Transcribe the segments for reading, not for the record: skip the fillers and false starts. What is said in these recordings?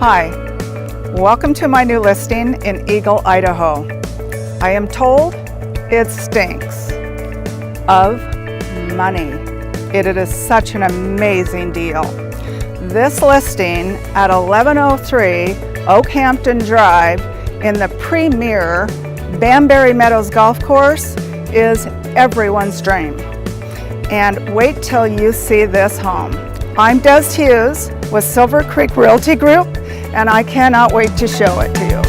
Hi, welcome to my new listing in Eagle, Idaho. I am told it stinks of money. It is such an amazing deal. This listing at 1103 Oakhampton Drive in the premier Banbury Meadows Golf Course is everyone's dream. And wait till you see this home. I'm Des Hughes with Silver Creek Realty Group, and I cannot wait to show it to you.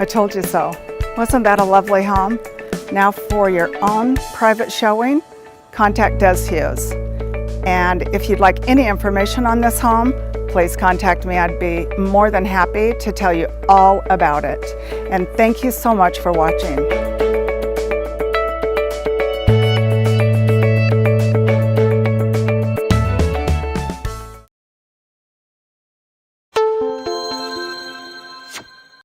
I told you so. Wasn't that a lovely home? Now for your own private showing, contact Des Hughes. And if you'd like any information on this home, please contact me. I'd be more than happy to tell you all about it. And thank you so much for watching.